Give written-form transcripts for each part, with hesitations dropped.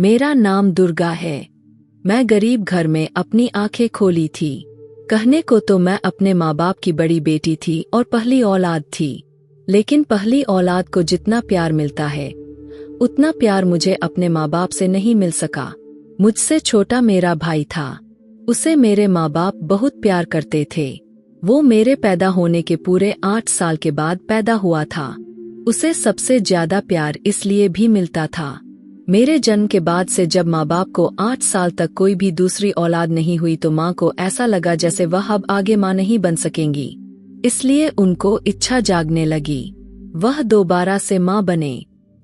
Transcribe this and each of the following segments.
मेरा नाम दुर्गा है। मैं गरीब घर में अपनी आंखें खोली थी। कहने को तो मैं अपने माँ बाप की बड़ी बेटी थी और पहली औलाद थी, लेकिन पहली औलाद को जितना प्यार मिलता है उतना प्यार मुझे अपने माँ बाप से नहीं मिल सका। मुझसे छोटा मेरा भाई था, उसे मेरे माँ बाप बहुत प्यार करते थे। वो मेरे पैदा होने के पूरे 8 साल के बाद पैदा हुआ था। उसे सबसे ज्यादा प्यार इसलिए भी मिलता था, मेरे जन्म के बाद से जब माँ बाप को 8 साल तक कोई भी दूसरी औलाद नहीं हुई तो माँ को ऐसा लगा जैसे वह अब आगे माँ नहीं बन सकेंगी, इसलिए उनको इच्छा जागने लगी वह दोबारा से माँ बने।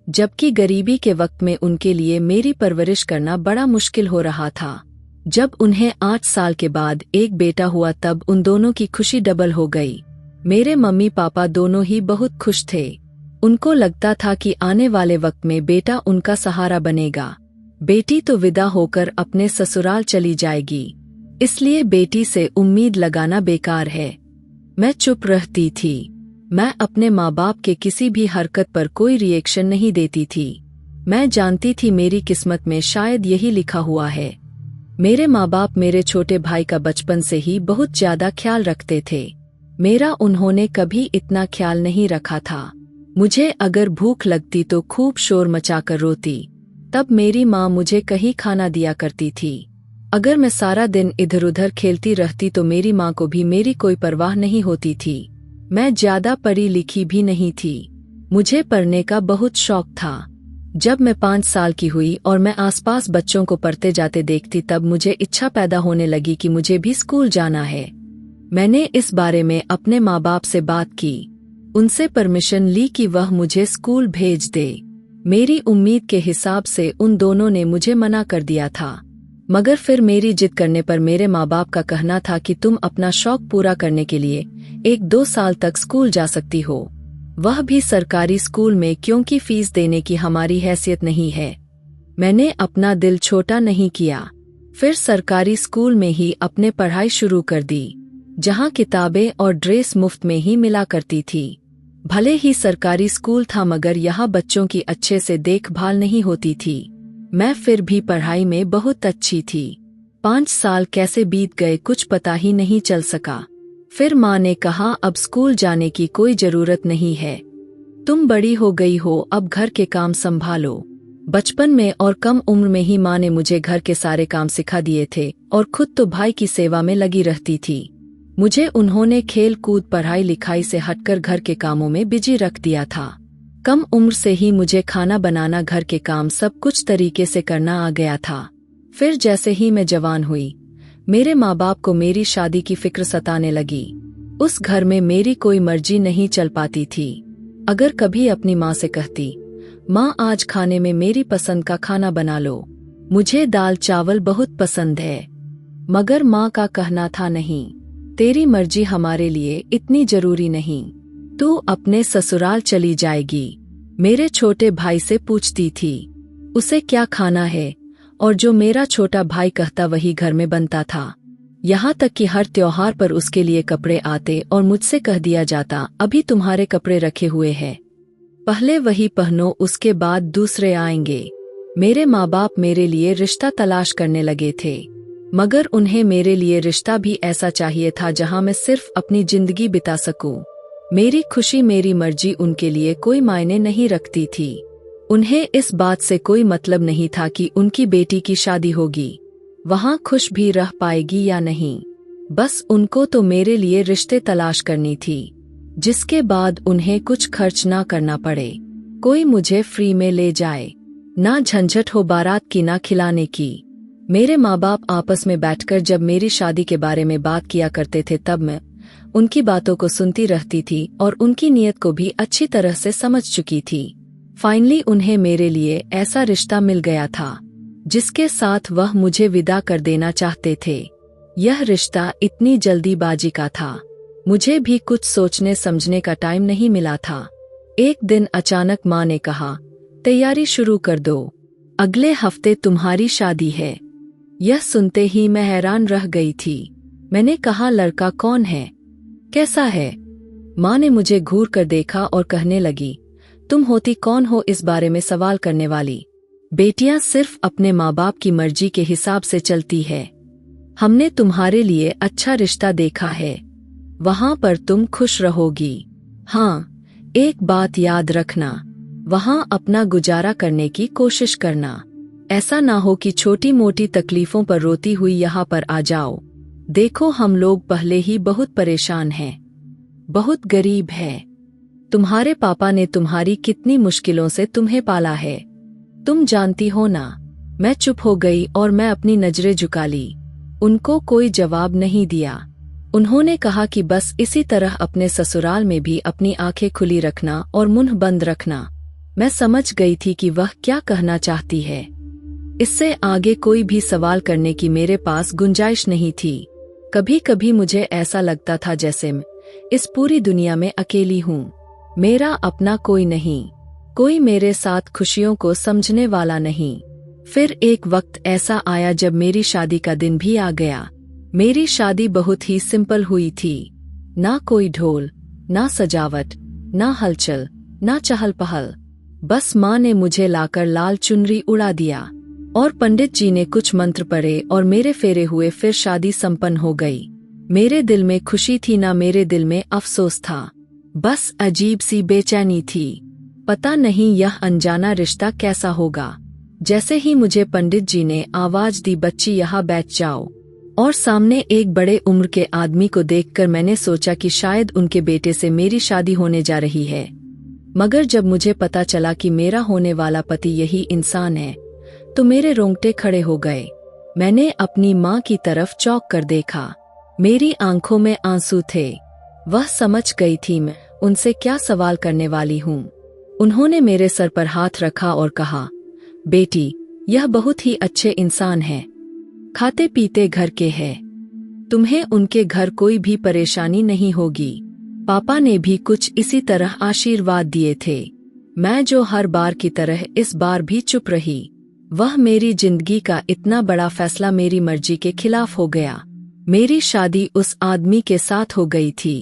जबकि गरीबी के वक्त में उनके लिए मेरी परवरिश करना बड़ा मुश्किल हो रहा था। जब उन्हें 8 साल के बाद एक बेटा हुआ तब उन दोनों की खुशी डबल हो गई। मेरे मम्मी पापा दोनों ही बहुत खुश थे। उनको लगता था कि आने वाले वक्त में बेटा उनका सहारा बनेगा। बेटी तो विदा होकर अपने ससुराल चली जाएगी, इसलिए बेटी से उम्मीद लगाना बेकार है। मैं चुप रहती थी। मैं अपने माँ बाप के किसी भी हरकत पर कोई रिएक्शन नहीं देती थी। मैं जानती थी मेरी किस्मत में शायद यही लिखा हुआ है। मेरे माँ बाप मेरे छोटे भाई का बचपन से ही बहुत ज्यादा ख्याल रखते थे। मेरा उन्होंने कभी इतना ख्याल नहीं रखा था। मुझे अगर भूख लगती तो खूब शोर मचाकर रोती, तब मेरी माँ मुझे कहीं खाना दिया करती थी। अगर मैं सारा दिन इधर उधर खेलती रहती तो मेरी माँ को भी मेरी कोई परवाह नहीं होती थी। मैं ज्यादा पढ़ी लिखी भी नहीं थी। मुझे पढ़ने का बहुत शौक था। जब मैं 5 साल की हुई और मैं आसपास बच्चों को पढ़ते जाते देखती तब मुझे इच्छा पैदा होने लगी कि मुझे भी स्कूल जाना है। मैंने इस बारे में अपने माँ बाप से बात की, उनसे परमिशन ली कि वह मुझे स्कूल भेज दे। मेरी उम्मीद के हिसाब से उन दोनों ने मुझे मना कर दिया था, मगर फिर मेरी जिद करने पर मेरे माँ बाप का कहना था कि तुम अपना शौक पूरा करने के लिए 1-2 साल तक स्कूल जा सकती हो, वह भी सरकारी स्कूल में, क्योंकि फीस देने की हमारी हैसियत नहीं है। मैंने अपना दिल छोटा नहीं किया। फिर सरकारी स्कूल में ही अपने पढ़ाई शुरू कर दी, जहाँ किताबें और ड्रेस मुफ्त में ही मिला करती थी। भले ही सरकारी स्कूल था मगर यहाँ बच्चों की अच्छे से देखभाल नहीं होती थी। मैं फिर भी पढ़ाई में बहुत अच्छी थी। 5 साल कैसे बीत गए कुछ पता ही नहीं चल सका। फिर माँ ने कहा अब स्कूल जाने की कोई जरूरत नहीं है, तुम बड़ी हो गई हो, अब घर के काम संभालो। बचपन में और कम उम्र में ही माँ ने मुझे घर के सारे काम सिखा दिए थे और खुद तो भाई की सेवा में लगी रहती थी। मुझे उन्होंने खेल कूद पढ़ाई लिखाई से हटकर घर के कामों में बिजी रख दिया था। कम उम्र से ही मुझे खाना बनाना, घर के काम सब कुछ तरीके से करना आ गया था। फिर जैसे ही मैं जवान हुई मेरे माँ बाप को मेरी शादी की फिक्र सताने लगी। उस घर में मेरी कोई मर्जी नहीं चल पाती थी। अगर कभी अपनी माँ से कहती, माँ आज खाने में मेरी पसंद का खाना बना लो, मुझे दाल चावल बहुत पसंद है, मगर माँ का कहना था नहीं, तेरी मर्जी हमारे लिए इतनी जरूरी नहीं, तू अपने ससुराल चली जाएगी। मेरे छोटे भाई से पूछती थी उसे क्या खाना है, और जो मेरा छोटा भाई कहता वही घर में बनता था। यहाँ तक कि हर त्योहार पर उसके लिए कपड़े आते और मुझसे कह दिया जाता अभी तुम्हारे कपड़े रखे हुए हैं, पहले वही पहनो, उसके बाद दूसरे आएंगे। मेरे माँ बाप मेरे लिए रिश्ता तलाश करने लगे थे, मगर उन्हें मेरे लिए रिश्ता भी ऐसा चाहिए था जहाँ मैं सिर्फ अपनी जिंदगी बिता सकूं। मेरी खुशी मेरी मर्जी उनके लिए कोई मायने नहीं रखती थी। उन्हें इस बात से कोई मतलब नहीं था कि उनकी बेटी की शादी होगी, वहाँ खुश भी रह पाएगी या नहीं। बस उनको तो मेरे लिए रिश्ते तलाश करनी थी, जिसके बाद उन्हें कुछ खर्च ना करना पड़े, कोई मुझे फ्री में ले जाए, ना झंझट हो बारात की ना खिलाने की। मेरे माँ बाप आपस में बैठकर जब मेरी शादी के बारे में बात किया करते थे तब मैं उनकी बातों को सुनती रहती थी और उनकी नीयत को भी अच्छी तरह से समझ चुकी थी। फाइनली उन्हें मेरे लिए ऐसा रिश्ता मिल गया था जिसके साथ वह मुझे विदा कर देना चाहते थे। यह रिश्ता इतनी जल्दीबाजी का था, मुझे भी कुछ सोचने समझने का टाइम नहीं मिला था। एक दिन अचानक माँ ने कहा, तैयारी शुरू कर दो, अगले हफ्ते तुम्हारी शादी है। यह सुनते ही मैं हैरान रह गई थी। मैंने कहा, लड़का कौन है, कैसा है? माँ ने मुझे घूर कर देखा और कहने लगी, तुम होती कौन हो इस बारे में सवाल करने वाली? बेटियां सिर्फ अपने माँ बाप की मर्जी के हिसाब से चलती है। हमने तुम्हारे लिए अच्छा रिश्ता देखा है, वहां पर तुम खुश रहोगी। हाँ, एक बात याद रखना, वहां अपना गुजारा करने की कोशिश करना। ऐसा ना हो कि छोटी मोटी तकलीफों पर रोती हुई यहाँ पर आ जाओ। देखो, हम लोग पहले ही बहुत परेशान हैं, बहुत गरीब है। तुम्हारे पापा ने तुम्हारी कितनी मुश्किलों से तुम्हें पाला है, तुम जानती हो ना। मैं चुप हो गई और मैं अपनी नजरें झुका ली। उनको कोई जवाब नहीं दिया। उन्होंने कहा कि बस इसी तरह अपने ससुराल में भी अपनी आंखें खुली रखना और मुंह बंद रखना। मैं समझ गई थी कि वह क्या कहना चाहती है। इससे आगे कोई भी सवाल करने की मेरे पास गुंजाइश नहीं थी। कभी कभी मुझे ऐसा लगता था जैसे मैं इस पूरी दुनिया में अकेली हूँ। मेरा अपना कोई नहीं, कोई मेरे साथ खुशियों को समझने वाला नहीं। फिर एक वक्त ऐसा आया जब मेरी शादी का दिन भी आ गया। मेरी शादी बहुत ही सिंपल हुई थी। ना कोई ढोल, ना सजावट, ना हलचल, ना चहल पहल। बस माँ ने मुझे लाकर लाल चुनरी उड़ा दिया और पंडित जी ने कुछ मंत्र पढ़े और मेरे फेरे हुए। फिर शादी संपन्न हो गई। मेरे दिल में खुशी थी ना मेरे दिल में अफसोस था, बस अजीब सी बेचैनी थी। पता नहीं यह अनजाना रिश्ता कैसा होगा। जैसे ही मुझे पंडित जी ने आवाज दी, बच्ची यहाँ बैठ जाओ, और सामने एक बड़े उम्र के आदमी को देखकर मैंने सोचा कि शायद उनके बेटे से मेरी शादी होने जा रही है। मगर जब मुझे पता चला कि मेरा होने वाला पति यही इंसान है, तो मेरे रोंगटे खड़े हो गए। मैंने अपनी माँ की तरफ चौंक कर देखा। मेरी आंखों में आंसू थे। वह समझ गई थी मैं उनसे क्या सवाल करने वाली हूँ। उन्होंने मेरे सर पर हाथ रखा और कहा, बेटी, यह बहुत ही अच्छे इंसान हैं, खाते पीते घर के हैं। तुम्हें उनके घर कोई भी परेशानी नहीं होगी। पापा ने भी कुछ इसी तरह आशीर्वाद दिए थे। मैं जो हर बार की तरह इस बार भी चुप रही। वह मेरी जिंदगी का इतना बड़ा फैसला मेरी मर्जी के खिलाफ हो गया। मेरी शादी उस आदमी के साथ हो गई थी।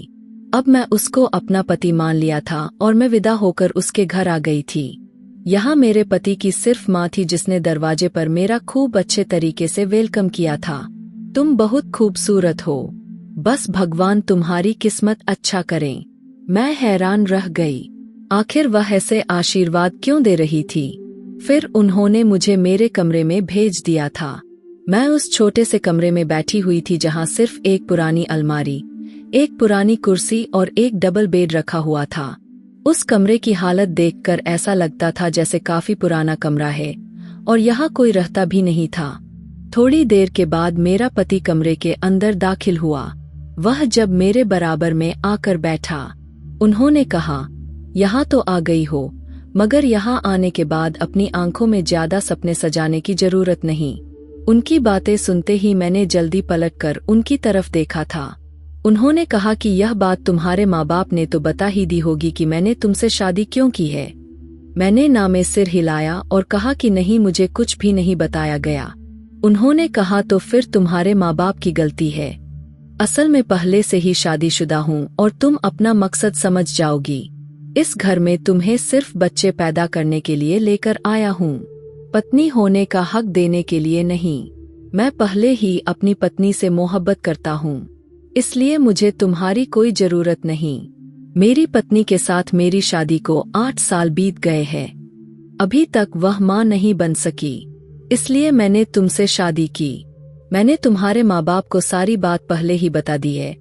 अब मैं उसको अपना पति मान लिया था और मैं विदा होकर उसके घर आ गई थी। यहाँ मेरे पति की सिर्फ माँ थी जिसने दरवाजे पर मेरा खूब अच्छे तरीके से वेलकम किया था। तुम बहुत खूबसूरत हो, बस भगवान तुम्हारी किस्मत अच्छा करें। मैं हैरान रह गई, आखिर वह ऐसे आशीर्वाद क्यों दे रही थी। फिर उन्होंने मुझे मेरे कमरे में भेज दिया था। मैं उस छोटे से कमरे में बैठी हुई थी जहाँ सिर्फ एक पुरानी अलमारी, एक पुरानी कुर्सी और एक डबल बेड रखा हुआ था। उस कमरे की हालत देखकर ऐसा लगता था जैसे काफी पुराना कमरा है और यहाँ कोई रहता भी नहीं था। थोड़ी देर के बाद मेरा पति कमरे के अंदर दाखिल हुआ। वह जब मेरे बराबर में आकर बैठा, उन्होंने कहा, यहाँ तो आ गई हो, मगर यहाँ आने के बाद अपनी आंखों में ज्यादा सपने सजाने की जरूरत नहीं। उनकी बातें सुनते ही मैंने जल्दी पलटकर उनकी तरफ देखा था। उन्होंने कहा कि यह बात तुम्हारे माँ बाप ने तो बता ही दी होगी कि मैंने तुमसे शादी क्यों की है। मैंने ना में सिर हिलाया और कहा कि नहीं, मुझे कुछ भी नहीं बताया गया। उन्होंने कहा, तो फिर तुम्हारे माँ बाप की गलती है। असल में पहले से ही शादीशुदा हूँ और तुम अपना मकसद समझ जाओगी। इस घर में तुम्हें सिर्फ बच्चे पैदा करने के लिए लेकर आया हूँ, पत्नी होने का हक देने के लिए नहीं। मैं पहले ही अपनी पत्नी से मोहब्बत करता हूँ, इसलिए मुझे तुम्हारी कोई जरूरत नहीं। मेरी पत्नी के साथ मेरी शादी को 8 साल बीत गए हैं। अभी तक वह माँ नहीं बन सकी, इसलिए मैंने तुमसे शादी की। मैंने तुम्हारे माँ बाप को सारी बात पहले ही बता दी है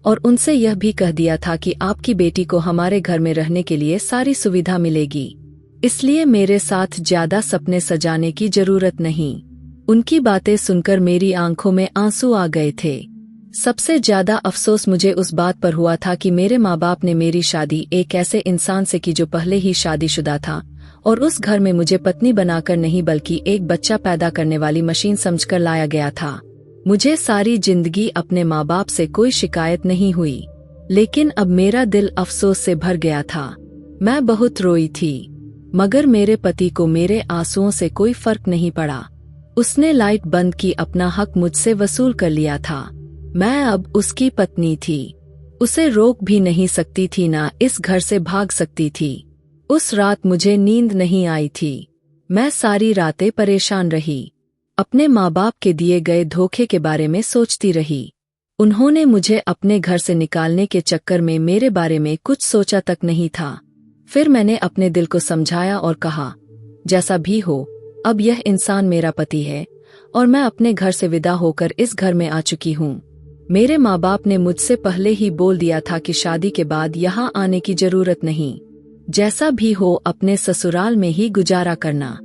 और उनसे यह भी कह दिया था कि आपकी बेटी को हमारे घर में रहने के लिए सारी सुविधा मिलेगी, इसलिए मेरे साथ ज्यादा सपने सजाने की जरूरत नहीं। उनकी बातें सुनकर मेरी आंखों में आंसू आ गए थे। सबसे ज्यादा अफसोस मुझे उस बात पर हुआ था कि मेरे माँ बाप ने मेरी शादी एक ऐसे इंसान से की जो पहले ही शादीशुदा था और उस घर में मुझे पत्नी बनाकर नहीं बल्कि एक बच्चा पैदा करने वाली मशीन समझकर लाया गया था। मुझे सारी जिंदगी अपने माँ बाप से कोई शिकायत नहीं हुई, लेकिन अब मेरा दिल अफसोस से भर गया था। मैं बहुत रोई थी, मगर मेरे पति को मेरे आंसुओं से कोई फर्क नहीं पड़ा। उसने लाइट बंद की, अपना हक मुझसे वसूल कर लिया था। मैं अब उसकी पत्नी थी, उसे रोक भी नहीं सकती थी, ना इस घर से भाग सकती थी। उस रात मुझे नींद नहीं आई थी। मैं सारी रातें परेशान रही। अपने माँ बाप के दिए गए धोखे के बारे में सोचती रही। उन्होंने मुझे अपने घर से निकालने के चक्कर में मेरे बारे में कुछ सोचा तक नहीं था। फिर मैंने अपने दिल को समझाया और कहा, जैसा भी हो, अब यह इंसान मेरा पति है और मैं अपने घर से विदा होकर इस घर में आ चुकी हूँ। मेरे माँ बाप ने मुझसे पहले ही बोल दिया था कि शादी के बाद यहाँ आने की जरूरत नहीं, जैसा भी हो अपने ससुराल में ही गुजारा करना।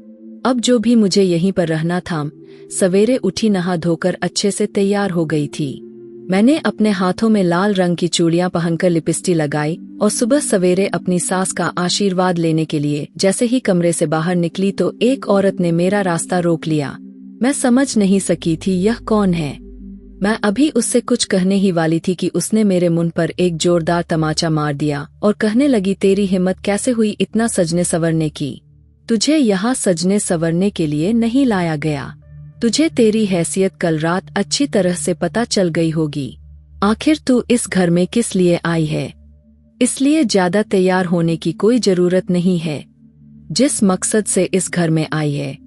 अब जो भी मुझे यहीं पर रहना था। सवेरे उठी, नहा धोकर अच्छे से तैयार हो गई थी। मैंने अपने हाथों में लाल रंग की चूड़ियां पहनकर लिपस्टिक लगाई और सुबह सवेरे अपनी सास का आशीर्वाद लेने के लिए जैसे ही कमरे से बाहर निकली तो एक औरत ने मेरा रास्ता रोक लिया। मैं समझ नहीं सकी थी यह कौन है। मैं अभी उससे कुछ कहने ही वाली थी कि उसने मेरे मुंह पर एक जोरदार तमाचा मार दिया और कहने लगी, तेरी हिम्मत कैसे हुई इतना सजने संवरने की? तुझे यहाँ सजने संवरने के लिए नहीं लाया गया। तुझे तेरी हैसियत कल रात अच्छी तरह से पता चल गई होगी। आखिर तू इस घर में किस लिए आई है? इसलिए ज्यादा तैयार होने की कोई जरूरत नहीं है। जिस मकसद से इस घर में आई है,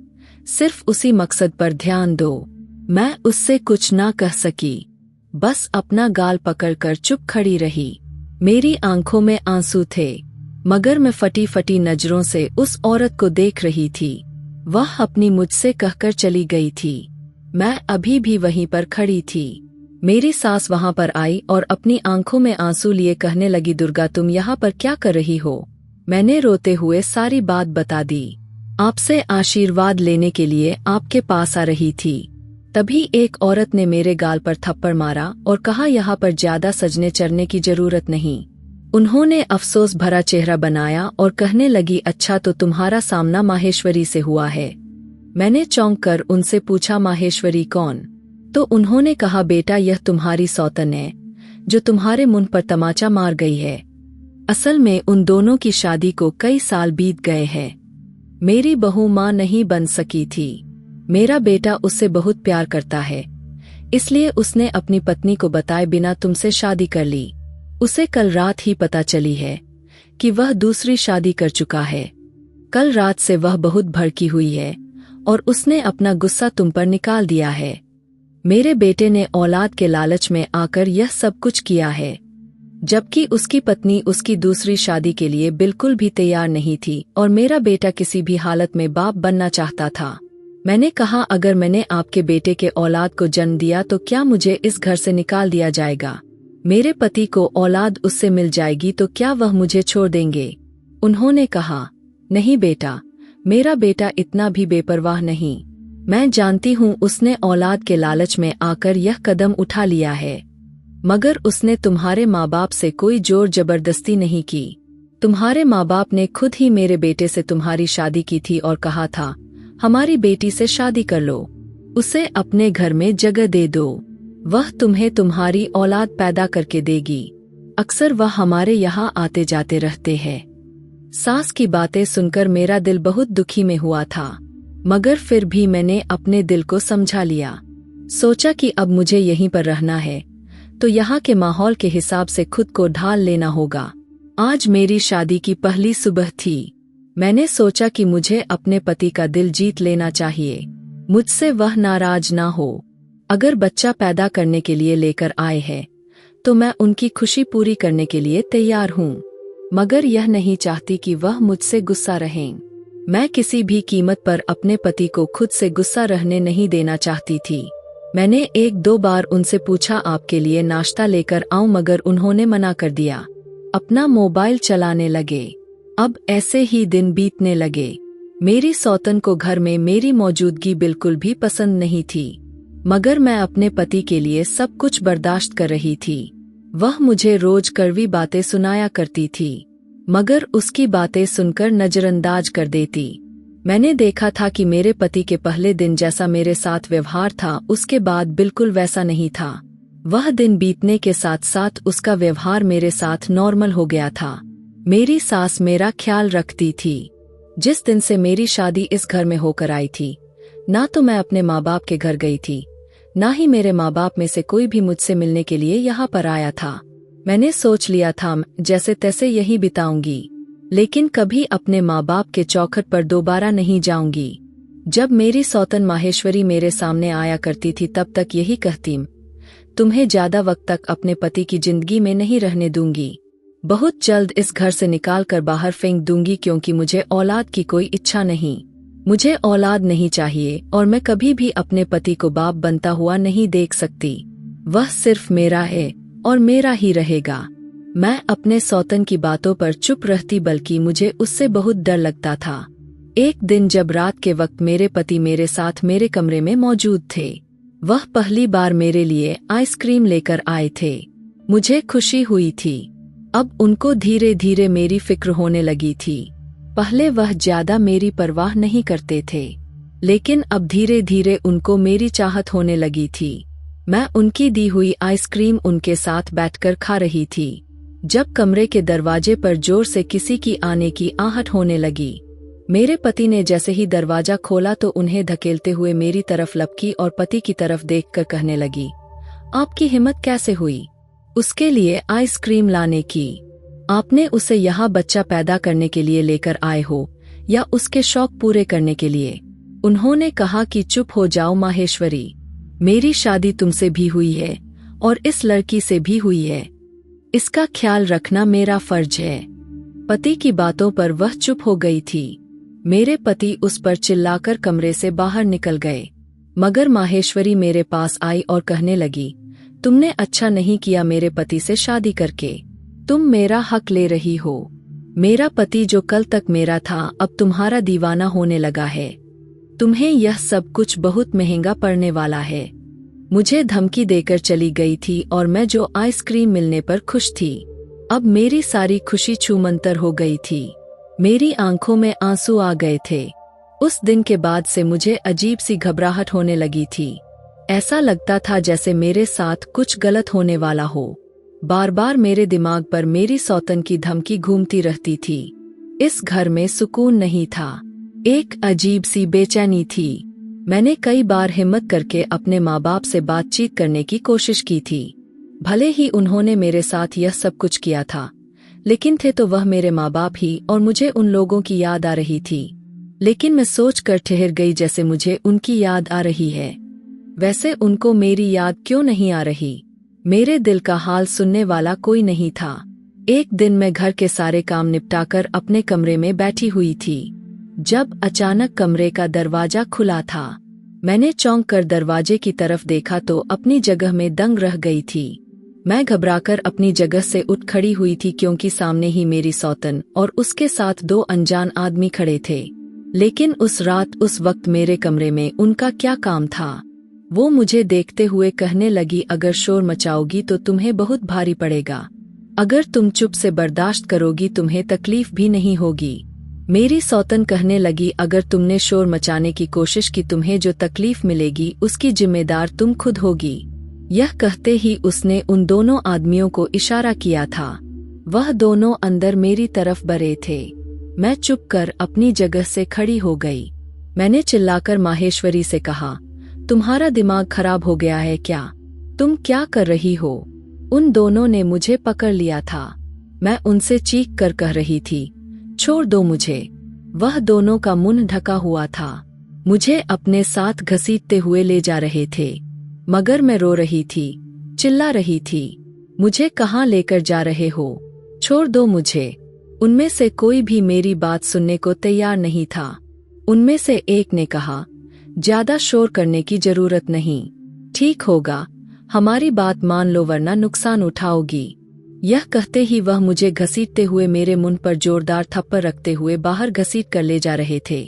सिर्फ उसी मकसद पर ध्यान दो। मैं उससे कुछ ना कह सकी, बस अपना गाल पकड़कर चुप खड़ी रही। मेरी आंखों में आंसू थे, मगर मैं फटी फटी नजरों से उस औरत को देख रही थी। वह अपनी मुझसे कहकर चली गई थी। मैं अभी भी वहीं पर खड़ी थी। मेरी सास वहां पर आई और अपनी आंखों में आंसू लिए कहने लगी, दुर्गा तुम यहाँ पर क्या कर रही हो? मैंने रोते हुए सारी बात बता दी। आपसे आशीर्वाद लेने के लिए आपके पास आ रही थी। तभी एक औरत ने मेरे गाल पर थप्पड़ मारा और कहा, यहाँ पर ज्यादा सजने चरने की जरूरत नहीं। उन्होंने अफसोस भरा चेहरा बनाया और कहने लगी, अच्छा तो तुम्हारा सामना माहेश्वरी से हुआ है। मैंने चौंक कर उनसे पूछा, माहेश्वरी कौन? तो उन्होंने कहा, बेटा यह तुम्हारी सौतन है जो तुम्हारे मुंह पर तमाचा मार गई है। असल में उन दोनों की शादी को कई साल बीत गए हैं। मेरी बहू मां नहीं बन सकी थी। मेरा बेटा उससे बहुत प्यार करता है, इसलिए उसने अपनी पत्नी को बताए बिना तुमसे शादी कर ली। उसे कल रात ही पता चली है कि वह दूसरी शादी कर चुका है। कल रात से वह बहुत भड़की हुई है और उसने अपना गुस्सा तुम पर निकाल दिया है। मेरे बेटे ने औलाद के लालच में आकर यह सब कुछ किया है, जबकि उसकी पत्नी उसकी दूसरी शादी के लिए बिल्कुल भी तैयार नहीं थी और मेरा बेटा किसी भी हालत में बाप बनना चाहता था। मैंने कहा, अगर मैंने आपके बेटे के औलाद को जन्म दिया तो क्या मुझे इस घर से निकाल दिया जाएगा? मेरे पति को औलाद उससे मिल जाएगी तो क्या वह मुझे छोड़ देंगे? उन्होंने कहा, नहीं बेटा, मेरा बेटा इतना भी बेपरवाह नहीं। मैं जानती हूँ उसने औलाद के लालच में आकर यह कदम उठा लिया है, मगर उसने तुम्हारे माँ बाप से कोई जोर जबरदस्ती नहीं की। तुम्हारे माँ बाप ने खुद ही मेरे बेटे से तुम्हारी शादी की थी और कहा था, हमारी बेटी से शादी कर लो, उसे अपने घर में जगह दे दो, वह तुम्हें तुम्हारी औलाद पैदा करके देगी। अक्सर वह हमारे यहाँ आते जाते रहते हैं। सास की बातें सुनकर मेरा दिल बहुत दुखी में हुआ था, मगर फिर भी मैंने अपने दिल को समझा लिया। सोचा कि अब मुझे यहीं पर रहना है तो यहाँ के माहौल के हिसाब से खुद को ढाल लेना होगा। आज मेरी शादी की पहली सुबह थी। मैंने सोचा कि मुझे अपने पति का दिल जीत लेना चाहिए, मुझसे वह नाराज ना हो। अगर बच्चा पैदा करने के लिए लेकर आए हैं तो मैं उनकी खुशी पूरी करने के लिए तैयार हूँ, मगर यह नहीं चाहती कि वह मुझसे गुस्सा रहें। मैं किसी भी कीमत पर अपने पति को खुद से गुस्सा रहने नहीं देना चाहती थी। मैंने एक दो बार उनसे पूछा, आपके लिए नाश्ता लेकर आऊं, मगर उन्होंने मना कर दिया। अपना मोबाइल चलाने लगे। अब ऐसे ही दिन बीतने लगे। मेरी सौतन को घर में मेरी मौजूदगी बिल्कुल भी पसंद नहीं थी, मगर मैं अपने पति के लिए सब कुछ बर्दाश्त कर रही थी। वह मुझे रोज कड़वी बातें सुनाया करती थी, मगर उसकी बातें सुनकर नजरअंदाज कर देती। मैंने देखा था कि मेरे पति के पहले दिन जैसा मेरे साथ व्यवहार था, उसके बाद बिल्कुल वैसा नहीं था। वह दिन बीतने के साथ साथ उसका व्यवहार मेरे साथ नॉर्मल हो गया था। मेरी सास मेरा ख्याल रखती थी। जिस दिन से मेरी शादी इस घर में होकर आई थी, ना तो मैं अपने माँ बाप के घर गई थी, ना ही मेरे माँ बाप में से कोई भी मुझसे मिलने के लिए यहाँ पर आया था। मैंने सोच लिया था जैसे तैसे यही बिताऊंगी। लेकिन कभी अपने माँ बाप के चौखट पर दोबारा नहीं जाऊंगी। जब मेरी सौतन माहेश्वरी मेरे सामने आया करती थी तब तक यही कहती, तुम्हें ज्यादा वक्त तक अपने पति की जिंदगी में नहीं रहने दूंगी। बहुत जल्द इस घर से निकाल कर बाहर फेंक दूंगी, क्योंकि मुझे औलाद की कोई इच्छा नहीं। मुझे औलाद नहीं चाहिए और मैं कभी भी अपने पति को बाप बनता हुआ नहीं देख सकती। वह सिर्फ मेरा है और मेरा ही रहेगा। मैं अपने सौतन की बातों पर चुप रहती, बल्कि मुझे उससे बहुत डर लगता था। एक दिन जब रात के वक्त मेरे पति मेरे साथ मेरे कमरे में मौजूद थे, वह पहली बार मेरे लिए आइसक्रीम लेकर आए थे। मुझे खुशी हुई थी। अब उनको धीरे धीरे मेरी फिक्र होने लगी थी। पहले वह ज्यादा मेरी परवाह नहीं करते थे, लेकिन अब धीरे धीरे उनको मेरी चाहत होने लगी थी। मैं उनकी दी हुई आइसक्रीम उनके साथ बैठकर खा रही थी, जब कमरे के दरवाजे पर जोर से किसी की आने की आहट होने लगी। मेरे पति ने जैसे ही दरवाजा खोला तो उन्हें धकेलते हुए मेरी तरफ लपकी और पति की तरफ देखकर कहने लगी, आपकी हिम्मत कैसे हुई उसके लिए आइसक्रीम लाने की? आपने उसे यहाँ बच्चा पैदा करने के लिए लेकर आए हो या उसके शौक पूरे करने के लिए? उन्होंने कहा कि चुप हो जाओ माहेश्वरी, मेरी शादी तुमसे भी हुई है और इस लड़की से भी हुई है। इसका ख्याल रखना मेरा फर्ज है। पति की बातों पर वह चुप हो गई थी। मेरे पति उस पर चिल्लाकर कमरे से बाहर निकल गए, मगर माहेश्वरी मेरे पास आई और कहने लगी, तुमने अच्छा नहीं किया मेरे पति से शादी करके। तुम मेरा हक ले रही हो। मेरा पति जो कल तक मेरा था अब तुम्हारा दीवाना होने लगा है। तुम्हें यह सब कुछ बहुत महंगा पड़ने वाला है। मुझे धमकी देकर चली गई थी और मैं जो आइसक्रीम मिलने पर खुश थी, अब मेरी सारी खुशी छूमंतर हो गई थी। मेरी आंखों में आंसू आ गए थे। उस दिन के बाद से मुझे अजीब सी घबराहट होने लगी थी। ऐसा लगता था जैसे मेरे साथ कुछ गलत होने वाला हो। बार बार मेरे दिमाग पर मेरी सौतन की धमकी घूमती रहती थी। इस घर में सुकून नहीं था, एक अजीब सी बेचैनी थी। मैंने कई बार हिम्मत करके अपने माँ बाप से बातचीत करने की कोशिश की थी। भले ही उन्होंने मेरे साथ यह सब कुछ किया था, लेकिन थे तो वह मेरे माँ बाप ही और मुझे उन लोगों की याद आ रही थी। लेकिन मैं सोच कर ठहर गई जैसे मुझे उनकी याद आ रही है, वैसे उनको मेरी याद क्यों नहीं आ रही। मेरे दिल का हाल सुनने वाला कोई नहीं था। एक दिन मैं घर के सारे काम निपटाकर अपने कमरे में बैठी हुई थी, जब अचानक कमरे का दरवाजा खुला था। मैंने चौंक कर दरवाजे की तरफ देखा तो अपनी जगह में दंग रह गई थी। मैं घबराकर अपनी जगह से उठ खड़ी हुई थी, क्योंकि सामने ही मेरी सौतन और उसके साथ दो अनजान आदमी खड़े थे। लेकिन उस रात उस वक्त मेरे कमरे में उनका क्या काम था? वो मुझे देखते हुए कहने लगी, अगर शोर मचाओगी तो तुम्हें बहुत भारी पड़ेगा। अगर तुम चुप से बर्दाश्त करोगी तुम्हें तकलीफ भी नहीं होगी। मेरी सौतन कहने लगी, अगर तुमने शोर मचाने की कोशिश की तुम्हें जो तकलीफ मिलेगी उसकी जिम्मेदार तुम खुद होगी। यह कहते ही उसने उन दोनों आदमियों को इशारा किया था। वह दोनों अंदर मेरी तरफ बढ़े थे। मैं चुप कर अपनी जगह से खड़ी हो गई। मैंने चिल्लाकर माहेश्वरी से कहा, तुम्हारा दिमाग खराब हो गया है क्या? तुम क्या कर रही हो? उन दोनों ने मुझे पकड़ लिया था। मैं उनसे चीख कर कह रही थी, छोड़ दो मुझे। वह दोनों का मुंह ढका हुआ था, मुझे अपने साथ घसीटते हुए ले जा रहे थे, मगर मैं रो रही थी, चिल्ला रही थी, मुझे कहाँ लेकर जा रहे हो? छोड़ दो मुझे। उनमें से कोई भी मेरी बात सुनने को तैयार नहीं था। उनमें से एक ने कहा, ज्यादा शोर करने की जरूरत नहीं, ठीक होगा, हमारी बात मान लो वरना नुकसान उठाओगी। यह कहते ही वह मुझे घसीटते हुए मेरे मुंह पर जोरदार थप्पड़ रखते हुए बाहर घसीट कर ले जा रहे थे।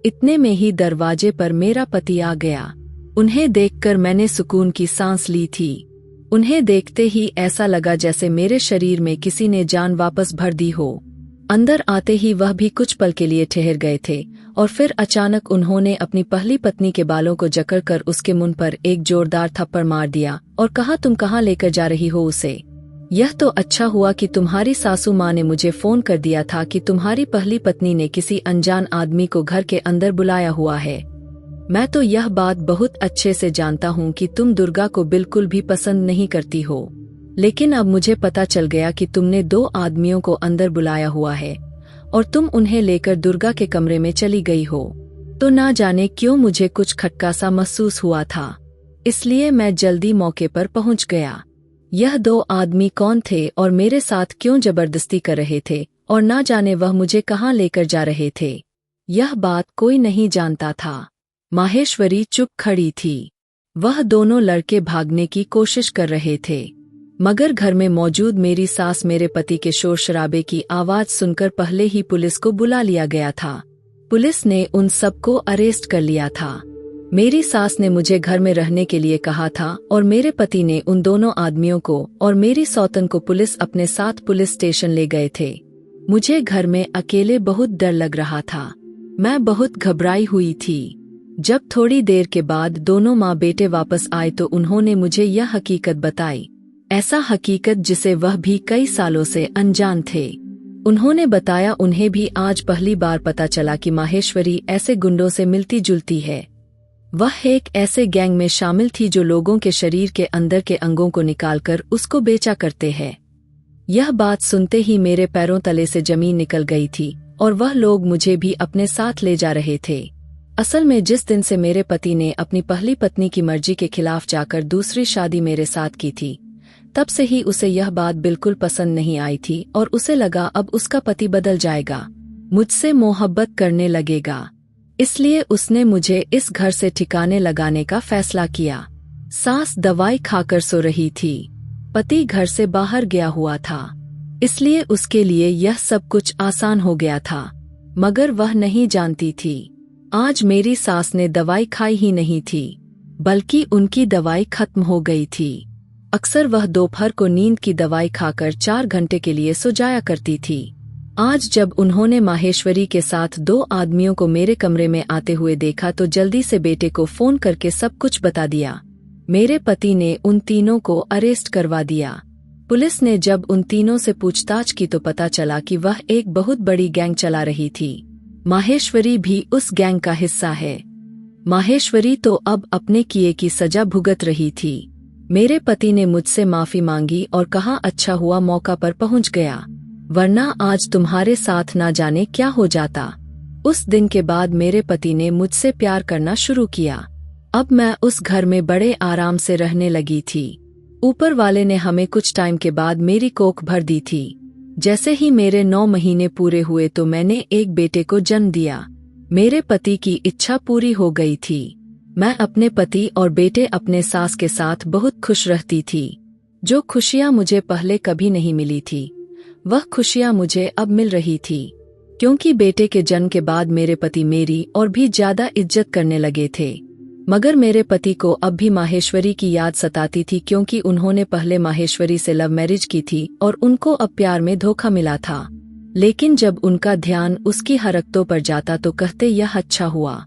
इतने में ही दरवाजे पर मेरा पति आ गया। उन्हें देखकर मैंने सुकून की सांस ली थी। उन्हें देखते ही ऐसा लगा जैसे मेरे शरीर में किसी ने जान वापस भर दी हो। अंदर आते ही वह भी कुछ पल के लिए ठहर गए थे और फिर अचानक उन्होंने अपनी पहली पत्नी के बालों को जकड़कर उसके मुंह पर एक जोरदार थप्पड़ मार दिया और कहा, तुम कहाँ लेकर जा रही हो उसे? यह तो अच्छा हुआ कि तुम्हारी सासू माँ ने मुझे फोन कर दिया था कि तुम्हारी पहली पत्नी ने किसी अनजान आदमी को घर के अंदर बुलाया हुआ है। मैं तो यह बात बहुत अच्छे से जानता हूँ कि तुम दुर्गा को बिल्कुल भी पसंद नहीं करती हो, लेकिन अब मुझे पता चल गया कि तुमने दो आदमियों को अंदर बुलाया हुआ है और तुम उन्हें लेकर दुर्गा के कमरे में चली गई हो। तो ना जाने क्यों मुझे कुछ खटका सा महसूस हुआ था, इसलिए मैं जल्दी मौके पर पहुंच गया। यह 2 आदमी कौन थे और मेरे साथ क्यों जबरदस्ती कर रहे थे, और ना जाने वह मुझे कहाँ लेकर जा रहे थे, यह बात कोई नहीं जानता था। माहेश्वरी चुप खड़ी थी। वह दोनों लड़के भागने की कोशिश कर रहे थे, मगर घर में मौजूद मेरी सास मेरे पति के शोर शराबे की आवाज सुनकर पहले ही पुलिस को बुला लिया गया था। पुलिस ने उन सबको अरेस्ट कर लिया था। मेरी सास ने मुझे घर में रहने के लिए कहा था और मेरे पति ने उन दोनों आदमियों को और मेरी सौतन को पुलिस अपने साथ पुलिस स्टेशन ले गए थे। मुझे घर में अकेले बहुत डर लग रहा था। मैं बहुत घबराई हुई थी। जब थोड़ी देर के बाद दोनों माँ बेटे वापस आए तो उन्होंने मुझे यह हकीकत बताई, ऐसा हकीकत जिसे वह भी कई सालों से अनजान थे। उन्होंने बताया उन्हें भी आज पहली बार पता चला कि माहेश्वरी ऐसे गुंडों से मिलती जुलती है। वह एक ऐसे गैंग में शामिल थी जो लोगों के शरीर के अंदर के अंगों को निकालकर उसको बेचा करते हैं। यह बात सुनते ही मेरे पैरों तले से जमीन निकल गई थी और वह लोग मुझे भी अपने साथ ले जा रहे थे। असल में जिस दिन से मेरे पति ने अपनी पहली पत्नी की मर्जी के खिलाफ जाकर दूसरी शादी मेरे साथ की थी, तब से ही उसे यह बात बिल्कुल पसंद नहीं आई थी और उसे लगा अब उसका पति बदल जाएगा, मुझसे मोहब्बत करने लगेगा। इसलिए उसने मुझे इस घर से ठिकाने लगाने का फैसला किया। सास दवाई खाकर सो रही थी। पति घर से बाहर गया हुआ था, इसलिए उसके लिए यह सब कुछ आसान हो गया था, मगर वह नहीं जानती थी आज मेरी सास ने दवाई खाई ही नहीं थी, बल्कि उनकी दवाई खत्म हो गई थी। अक्सर वह दोपहर को नींद की दवाई खाकर 4 घंटे के लिए सो जाया करती थी। आज जब उन्होंने माहेश्वरी के साथ 2 आदमियों को मेरे कमरे में आते हुए देखा तो जल्दी से बेटे को फोन करके सब कुछ बता दिया। मेरे पति ने उन तीनों को अरेस्ट करवा दिया। पुलिस ने जब उन तीनों से पूछताछ की तो पता चला कि वह एक बहुत बड़ी गैंग चला रही थी। माहेश्वरी भी उस गैंग का हिस्सा है। माहेश्वरी तो अब अपने किए की सजा भुगत रही थी। मेरे पति ने मुझसे माफी मांगी और कहा अच्छा हुआ मौका पर पहुंच गया, वरना आज तुम्हारे साथ ना जाने क्या हो जाता। उस दिन के बाद मेरे पति ने मुझसे प्यार करना शुरू किया। अब मैं उस घर में बड़े आराम से रहने लगी थी। ऊपर वाले ने हमें कुछ टाइम के बाद मेरी कोख भर दी थी। जैसे ही मेरे 9 महीने पूरे हुए तो मैंने एक बेटे को जन्म दिया। मेरे पति की इच्छा पूरी हो गई थी। मैं अपने पति और बेटे अपने सास के साथ बहुत खुश रहती थी। जो खुशियां मुझे पहले कभी नहीं मिली थी, वह खुशियां मुझे अब मिल रही थी, क्योंकि बेटे के जन्म के बाद मेरे पति मेरी और भी ज्यादा इज्जत करने लगे थे। मगर मेरे पति को अब भी माहेश्वरी की याद सताती थी, क्योंकि उन्होंने पहले माहेश्वरी से लव मैरिज की थी और उनको अब प्यार में धोखा मिला था। लेकिन जब उनका ध्यान उसकी हरकतों पर जाता तो कहते यह अच्छा हुआ,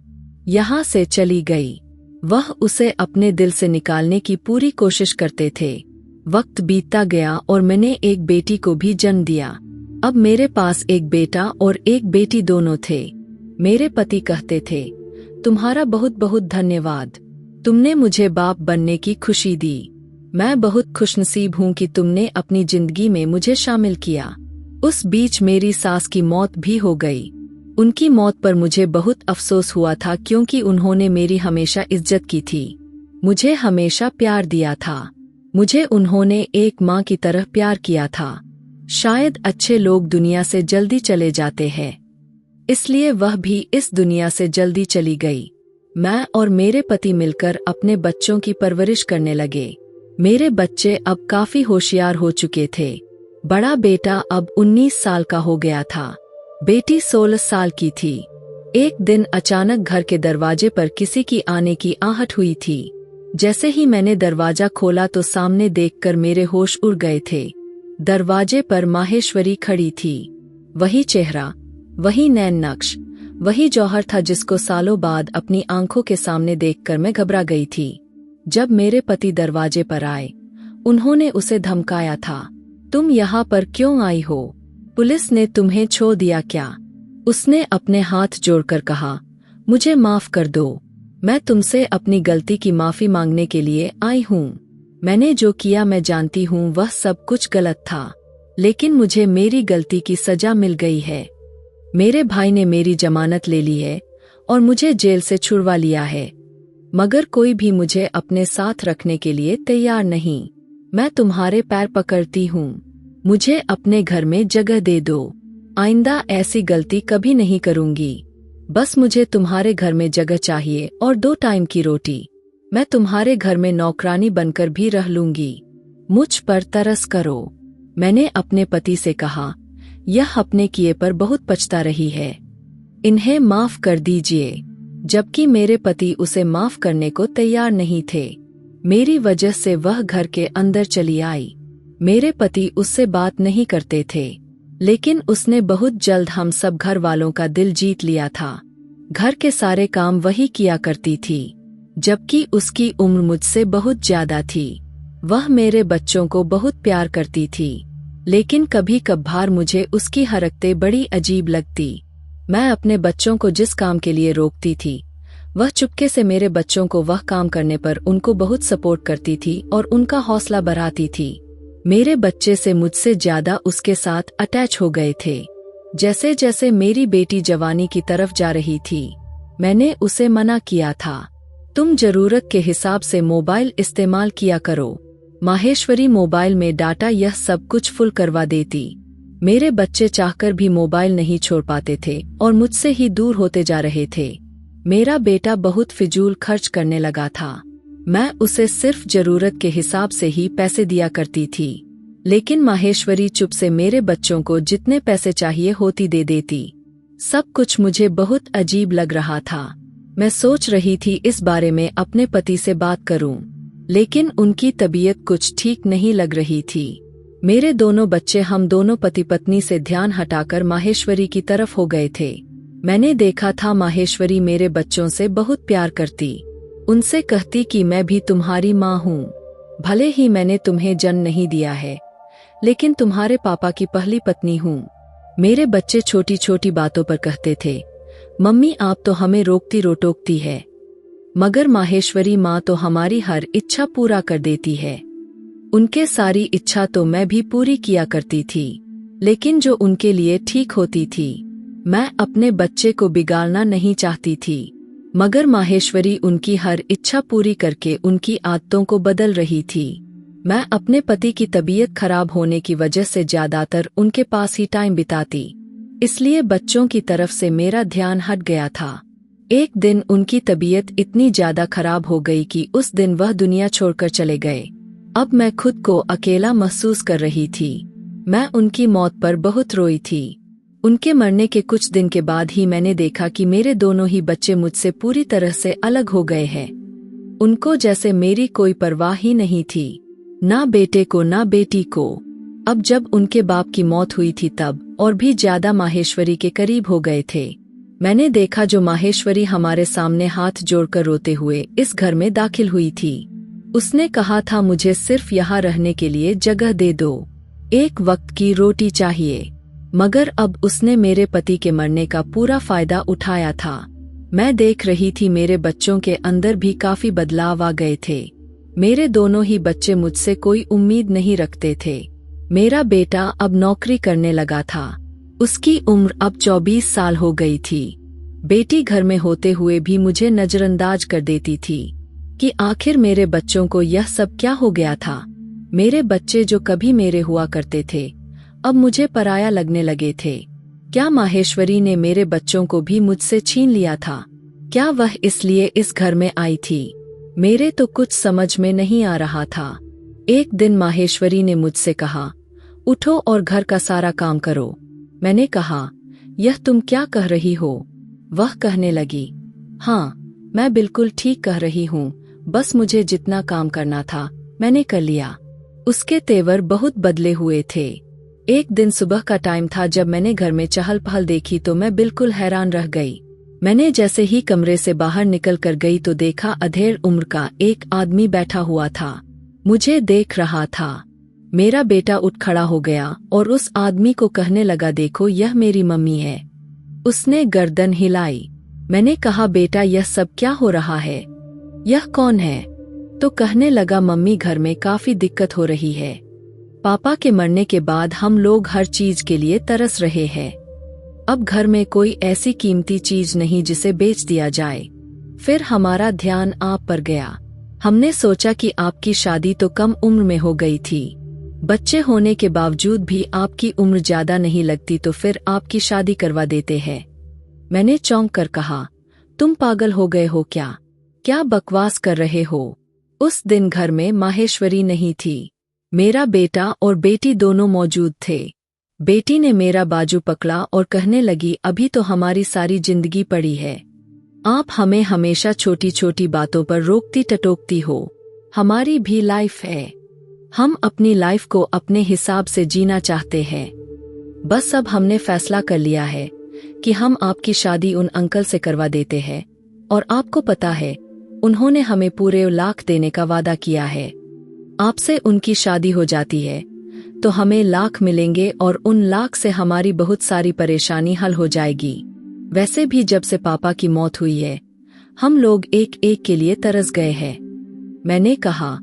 यहाँ से चली गई। वह उसे अपने दिल से निकालने की पूरी कोशिश करते थे। वक्त बीतता गया और मैंने एक बेटी को भी जन्म दिया। अब मेरे पास एक बेटा और एक बेटी दोनों थे। मेरे पति कहते थे तुम्हारा बहुत बहुत धन्यवाद, तुमने मुझे बाप बनने की खुशी दी। मैं बहुत खुशनसीब हूँ कि तुमने अपनी जिंदगी में मुझे शामिल किया। उस बीच मेरी सास की मौत भी हो गई। उनकी मौत पर मुझे बहुत अफसोस हुआ था, क्योंकि उन्होंने मेरी हमेशा इज्जत की थी, मुझे हमेशा प्यार दिया था। मुझे उन्होंने एक माँ की तरह प्यार किया था। शायद अच्छे लोग दुनिया से जल्दी चले जाते हैं, इसलिए वह भी इस दुनिया से जल्दी चली गई। मैं और मेरे पति मिलकर अपने बच्चों की परवरिश करने लगे। मेरे बच्चे अब काफी होशियार हो चुके थे। बड़ा बेटा अब 19 साल का हो गया था, बेटी 16 साल की थी। एक दिन अचानक घर के दरवाजे पर किसी की आने की आहट हुई थी। जैसे ही मैंने दरवाजा खोला तो सामने देखकर मेरे होश उड़ गए थे। दरवाजे पर माहेश्वरी खड़ी थी। वही चेहरा, वही नैन नक्श, वही जौहर था जिसको सालों बाद अपनी आंखों के सामने देखकर मैं घबरा गई थी। जब मेरे पति दरवाजे पर आए, उन्होंने उसे धमकाया था, तुम यहाँ पर क्यों आई हो? पुलिस ने तुम्हें छोड़ दिया क्या? उसने अपने हाथ जोड़कर कहा, मुझे माफ कर दो, मैं तुमसे अपनी गलती की माफी मांगने के लिए आई हूँ। मैंने जो किया मैं जानती हूँ वह सब कुछ गलत था, लेकिन मुझे मेरी गलती की सजा मिल गई है। मेरे भाई ने मेरी जमानत ले ली है और मुझे जेल से छुड़वा लिया है, मगर कोई भी मुझे अपने साथ रखने के लिए तैयार नहीं। मैं तुम्हारे पैर पकड़ती हूँ, मुझे अपने घर में जगह दे दो। आइंदा ऐसी गलती कभी नहीं करूँगी। बस मुझे तुम्हारे घर में जगह चाहिए और 2 टाइम की रोटी। मैं तुम्हारे घर में नौकरानी बनकर भी रह लूंगी। मुझ पर तरस करो। मैंने अपने पति से कहा, यह अपने किए पर बहुत पछता रही है, इन्हें माफ कर दीजिए। जबकि मेरे पति उसे माफ करने को तैयार नहीं थे। मेरी वजह से वह घर के अंदर चली आई। मेरे पति उससे बात नहीं करते थे, लेकिन उसने बहुत जल्द हम सब घर वालों का दिल जीत लिया था। घर के सारे काम वही किया करती थी, जबकि उसकी उम्र मुझसे बहुत ज्यादा थी। वह मेरे बच्चों को बहुत प्यार करती थी, लेकिन कभी कभार मुझे उसकी हरकतें बड़ी अजीब लगती। मैं अपने बच्चों को जिस काम के लिए रोकती थी, वह चुपके से मेरे बच्चों को वह काम करने पर उनको बहुत सपोर्ट करती थी और उनका हौसला बढ़ाती थी। मेरे बच्चे से मुझसे ज्यादा उसके साथ अटैच हो गए थे। जैसे जैसे मेरी बेटी जवानी की तरफ जा रही थी, मैंने उसे मना किया था, तुम जरूरत के हिसाब से मोबाइल इस्तेमाल किया करो। माहेश्वरी मोबाइल में डाटा यह सब कुछ फुल करवा देती। मेरे बच्चे चाहकर भी मोबाइल नहीं छोड़ पाते थे और मुझसे ही दूर होते जा रहे थे। मेरा बेटा बहुत फिजूल खर्च करने लगा था। मैं उसे सिर्फ जरूरत के हिसाब से ही पैसे दिया करती थी, लेकिन माहेश्वरी चुप से मेरे बच्चों को जितने पैसे चाहिए होती दे देती। सब कुछ मुझे बहुत अजीब लग रहा था। मैं सोच रही थी इस बारे में अपने पति से बात करूं, लेकिन उनकी तबीयत कुछ ठीक नहीं लग रही थी। मेरे दोनों बच्चे हम दोनों पति पत्नी से ध्यान हटाकर माहेश्वरी की तरफ हो गए थे। मैंने देखा था माहेश्वरी मेरे बच्चों से बहुत प्यार करती, उनसे कहती कि मैं भी तुम्हारी माँ हूँ। भले ही मैंने तुम्हें जन्म नहीं दिया है, लेकिन तुम्हारे पापा की पहली पत्नी हूँ। मेरे बच्चे छोटी छोटी बातों पर कहते थे, मम्मी आप तो हमें रोकती रोटोकती है, मगर माहेश्वरी माँ तो हमारी हर इच्छा पूरा कर देती है। उनके सारी इच्छा तो मैं भी पूरी किया करती थी, लेकिन जो उनके लिए ठीक होती थी। मैं अपने बच्चे को बिगाड़ना नहीं चाहती थी, मगर माहेश्वरी उनकी हर इच्छा पूरी करके उनकी आदतों को बदल रही थी। मैं अपने पति की तबीयत खराब होने की वजह से ज्यादातर उनके पास ही टाइम बिताती, इसलिए बच्चों की तरफ से मेरा ध्यान हट गया था। एक दिन उनकी तबीयत इतनी ज्यादा खराब हो गई कि उस दिन वह दुनिया छोड़कर चले गए। अब मैं खुद को अकेला महसूस कर रही थी। मैं उनकी मौत पर बहुत रोई थी। उनके मरने के कुछ दिन के बाद ही मैंने देखा कि मेरे दोनों ही बच्चे मुझसे पूरी तरह से अलग हो गए हैं। उनको जैसे मेरी कोई परवाह ही नहीं थी, ना बेटे को ना बेटी को। अब जब उनके बाप की मौत हुई थी तब और भी ज्यादा माहेश्वरी के करीब हो गए थे। मैंने देखा जो माहेश्वरी हमारे सामने हाथ जोड़कर रोते हुए इस घर में दाखिल हुई थी। उसने कहा था मुझे सिर्फ यहाँ रहने के लिए जगह दे दो, एक वक्त की रोटी चाहिए। मगर अब उसने मेरे पति के मरने का पूरा फायदा उठाया था। मैं देख रही थी मेरे बच्चों के अंदर भी काफी बदलाव आ गए थे। मेरे दोनों ही बच्चे मुझसे कोई उम्मीद नहीं रखते थे। मेरा बेटा अब नौकरी करने लगा था। उसकी उम्र अब 24 साल हो गई थी। बेटी घर में होते हुए भी मुझे नजरअंदाज कर देती थी कि आखिर मेरे बच्चों को यह सब क्या हो गया था। मेरे बच्चे जो कभी मेरे हुआ करते थे, अब मुझे पराया लगने लगे थे। क्या माहेश्वरी ने मेरे बच्चों को भी मुझसे छीन लिया था? क्या वह इसलिए इस घर में आई थी? मेरे तो कुछ समझ में नहीं आ रहा था। एक दिन माहेश्वरी ने मुझसे कहा, उठो और घर का सारा काम करो। मैंने कहा, यह तुम क्या कह रही हो? वह कहने लगी, हाँ मैं बिल्कुल ठीक कह रही हूँ, बस मुझे जितना काम करना था मैंने कर लिया। उसके तेवर बहुत बदले हुए थे। एक दिन सुबह का टाइम था जब मैंने घर में चहल पहल देखी तो मैं बिल्कुल हैरान रह गई। मैंने जैसे ही कमरे से बाहर निकल कर गई तो देखा अधेड़ उम्र का एक आदमी बैठा हुआ था, मुझे देख रहा था। मेरा बेटा उठ खड़ा हो गया और उस आदमी को कहने लगा, देखो यह मेरी मम्मी है। उसने गर्दन हिलाई। मैंने कहा, बेटा यह सब क्या हो रहा है? यह कौन है? तो कहने लगा, मम्मी घर में काफी दिक्कत हो रही है। पापा के मरने के बाद हम लोग हर चीज के लिए तरस रहे हैं अब घर में कोई ऐसी कीमती चीज नहीं जिसे बेच दिया जाए। फिर हमारा ध्यान आप पर गया। हमने सोचा कि आपकी शादी तो कम उम्र में हो गई थी। बच्चे होने के बावजूद भी आपकी उम्र ज्यादा नहीं लगती, तो फिर आपकी शादी करवा देते हैं। मैंने चौंक कर कहा, तुम पागल हो गए हो क्या? क्या बकवास कर रहे हो? उस दिन घर में माहेश्वरी नहीं थी। मेरा बेटा और बेटी दोनों मौजूद थे। बेटी ने मेरा बाजू पकड़ा और कहने लगी, अभी तो हमारी सारी जिंदगी पड़ी है। आप हमें हमेशा छोटी छोटी बातों पर रोकती टटोकती हो। हमारी भी लाइफ है। हम अपनी लाइफ को अपने हिसाब से जीना चाहते हैं। बस अब हमने फैसला कर लिया है कि हम आपकी शादी उन अंकल से करवा देते हैं, और आपको पता है उन्होंने हमें पूरे लाख देने का वादा किया है। आपसे उनकी शादी हो जाती है तो हमें लाख मिलेंगे और उन लाख से हमारी बहुत सारी परेशानी हल हो जाएगी। वैसे भी जब से पापा की मौत हुई है हम लोग एक एक के लिए तरस गए हैं। मैंने कहा,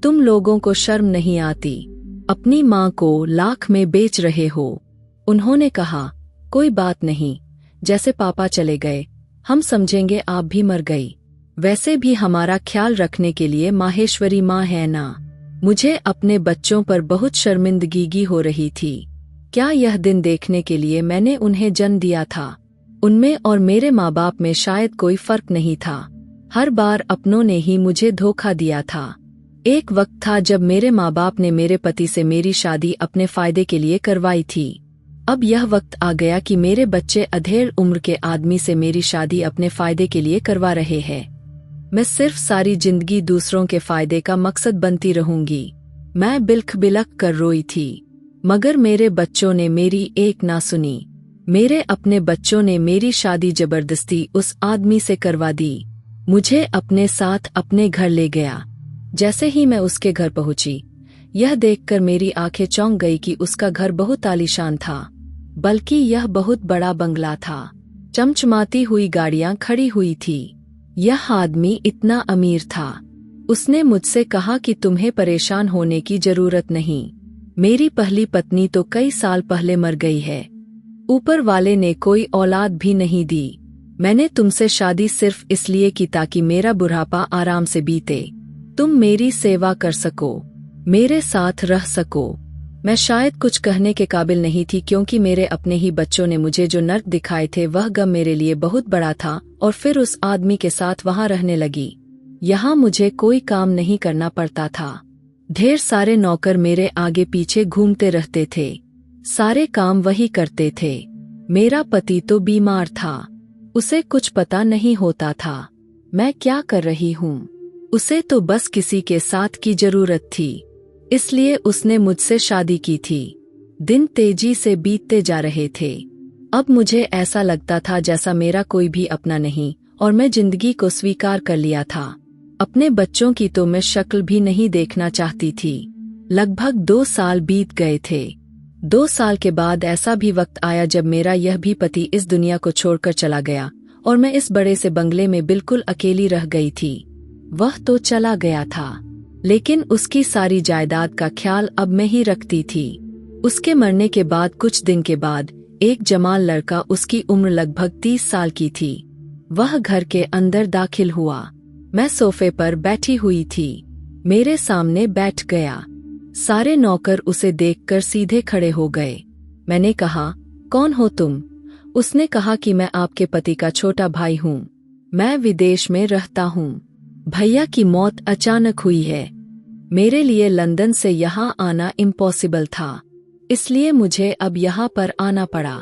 तुम लोगों को शर्म नहीं आती? अपनी माँ को लाख में बेच रहे हो। उन्होंने कहा, कोई बात नहीं, जैसे पापा चले गए हम समझेंगे आप भी मर गई। वैसे भी हमारा ख्याल रखने के लिए माहेश्वरी माँ है ना। मुझे अपने बच्चों पर बहुत शर्मिंदगी हो रही थी। क्या यह दिन देखने के लिए मैंने उन्हें जन्म दिया था? उनमें और मेरे माँ बाप में शायद कोई फर्क नहीं था। हर बार अपनों ने ही मुझे धोखा दिया था। एक वक्त था जब मेरे माँ बाप ने मेरे पति से मेरी शादी अपने फायदे के लिए करवाई थी। अब यह वक्त आ गया कि मेरे बच्चे अधेड़ उम्र के आदमी से मेरी शादी अपने फायदे के लिए करवा रहे हैं। मैं सिर्फ सारी जिंदगी दूसरों के फायदे का मकसद बनती रहूंगी। मैं बिलख बिलख कर रोई थी, मगर मेरे बच्चों ने मेरी एक ना सुनी। मेरे अपने बच्चों ने मेरी शादी जबरदस्ती उस आदमी से करवा दी। मुझे अपने साथ अपने घर ले गया। जैसे ही मैं उसके घर पहुंची, यह देखकर मेरी आंखें चौंक गई कि उसका घर बहुत आलीशान था, बल्कि यह बहुत बड़ा बंगला था। चमचमाती हुई गाड़ियां खड़ी हुई थी। यह आदमी इतना अमीर था। उसने मुझसे कहा कि तुम्हें परेशान होने की जरूरत नहीं, मेरी पहली पत्नी तो कई साल पहले मर गई है। ऊपर वाले ने कोई औलाद भी नहीं दी। मैंने तुमसे शादी सिर्फ इसलिए की ताकि मेरा बुढ़ापा आराम से बीते, तुम मेरी सेवा कर सको, मेरे साथ रह सको। मैं शायद कुछ कहने के काबिल नहीं थी, क्योंकि मेरे अपने ही बच्चों ने मुझे जो नर्क दिखाए थे वह गम मेरे लिए बहुत बड़ा था। और फिर उस आदमी के साथ वहां रहने लगी। यहाँ मुझे कोई काम नहीं करना पड़ता था। ढेर सारे नौकर मेरे आगे पीछे घूमते रहते थे, सारे काम वही करते थे। मेरा पति तो बीमार था, उसे कुछ पता नहीं होता था मैं क्या कर रही हूँ। उसे तो बस किसी के साथ की जरूरत थी, इसलिए उसने मुझसे शादी की थी। दिन तेजी से बीतते जा रहे थे। अब मुझे ऐसा लगता था जैसा मेरा कोई भी अपना नहीं, और मैं जिंदगी को स्वीकार कर लिया था। अपने बच्चों की तो मैं शक्ल भी नहीं देखना चाहती थी। लगभग 2 साल बीत गए थे। 2 साल के बाद ऐसा भी वक्त आया जब मेरा यह भी पति इस दुनिया को छोड़कर चला गया, और मैं इस बड़े से बंगले में बिल्कुल अकेली रह गई थी। वह तो चला गया था, लेकिन उसकी सारी जायदाद का ख्याल अब मैं ही रखती थी। उसके मरने के बाद कुछ दिन के बाद एक जवान लड़का, उसकी उम्र लगभग 30 साल की थी, वह घर के अंदर दाखिल हुआ। मैं सोफे पर बैठी हुई थी, मेरे सामने बैठ गया। सारे नौकर उसे देखकर सीधे खड़े हो गए। मैंने कहा, कौन हो तुम? उसने कहा कि मैं आपके पति का छोटा भाई हूँ, मैं विदेश में रहता हूँ। भैया की मौत अचानक हुई है। मेरे लिए लंदन से यहाँ आना इम्पॉसिबल था, इसलिए मुझे अब यहाँ पर आना पड़ा।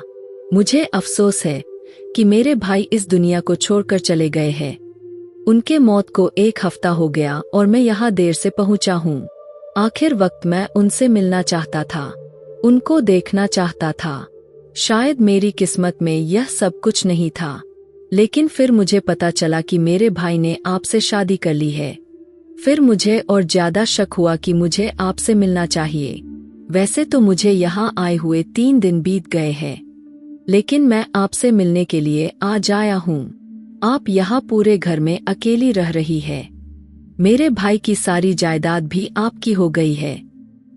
मुझे अफसोस है कि मेरे भाई इस दुनिया को छोड़कर चले गए हैं। उनके मौत को 1 हफ्ता हो गया और मैं यहाँ देर से पहुँचा हूँ। आखिर वक्त मैं उनसे मिलना चाहता था, उनको देखना चाहता था। शायद मेरी किस्मत में यह सब कुछ नहीं था, लेकिन फिर मुझे पता चला कि मेरे भाई ने आपसे शादी कर ली है। फिर मुझे और ज्यादा शक हुआ कि मुझे आपसे मिलना चाहिए। वैसे तो मुझे यहाँ आए हुए 3 दिन बीत गए हैं, लेकिन मैं आपसे मिलने के लिए आज आया हूँ। आप यहाँ पूरे घर में अकेली रह रही है। मेरे भाई की सारी जायदाद भी आपकी हो गई है।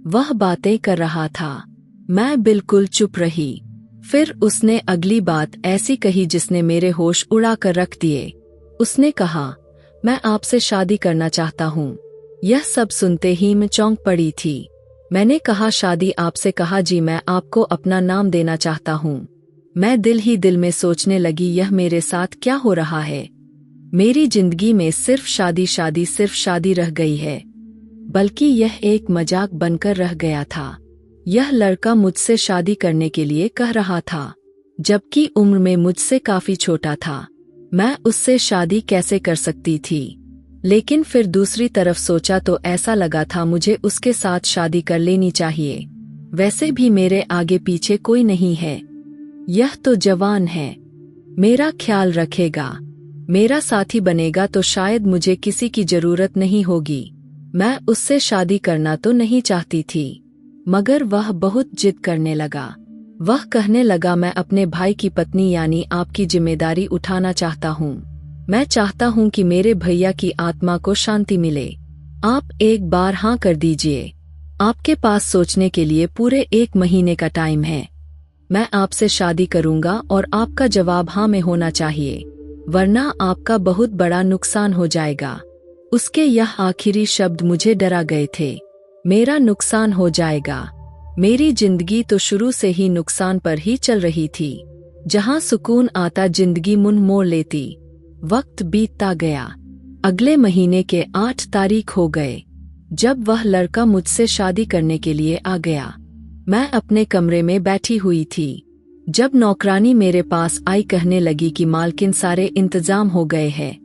वह बातें कर रहा था, मैं बिल्कुल चुप रही। फिर उसने अगली बात ऐसी कही जिसने मेरे होश उड़ा कर रख दिए। उसने कहा, मैं आपसे शादी करना चाहता हूँ। यह सब सुनते ही मैं चौंक पड़ी थी। मैंने कहा, शादी आपसे? कहा, जी, मैं आपको अपना नाम देना चाहता हूँ। मैं दिल ही दिल में सोचने लगी, यह मेरे साथ क्या हो रहा है? मेरी जिंदगी में सिर्फ शादी शादी सिर्फ शादी रह गई है, बल्कि यह एक मजाक बनकर रह गया था। यह लड़का मुझसे शादी करने के लिए कह रहा था, जबकि उम्र में मुझसे काफी छोटा था। मैं उससे शादी कैसे कर सकती थी? लेकिन फिर दूसरी तरफ सोचा तो ऐसा लगा था मुझे उसके साथ शादी कर लेनी चाहिए। वैसे भी मेरे आगे पीछे कोई नहीं है। यह तो जवान है, मेरा ख्याल रखेगा, मेरा साथी बनेगा, तो शायद मुझे किसी की जरूरत नहीं होगी। मैं उससे शादी करना तो नहीं चाहती थी, मगर वह बहुत जिद करने लगा। वह कहने लगा, मैं अपने भाई की पत्नी यानी आपकी जिम्मेदारी उठाना चाहता हूँ। मैं चाहता हूँ कि मेरे भैया की आत्मा को शांति मिले। आप एक बार हाँ कर दीजिए। आपके पास सोचने के लिए पूरे 1 महीने का टाइम है। मैं आपसे शादी करूँगा और आपका जवाब हाँ में होना चाहिए, वरना आपका बहुत बड़ा नुकसान हो जाएगा। उसके यह आखिरी शब्द मुझे डरा गए थे। मेरा नुकसान हो जाएगा? मेरी जिंदगी तो शुरू से ही नुकसान पर ही चल रही थी। जहां सुकून आता जिंदगी मुंह मोड़ लेती। वक्त बीतता गया। अगले महीने के 8 तारीख हो गए जब वह लड़का मुझसे शादी करने के लिए आ गया। मैं अपने कमरे में बैठी हुई थी जब नौकरानी मेरे पास आई, कहने लगी कि मालकिन, सारे इंतजाम हो गए हैं,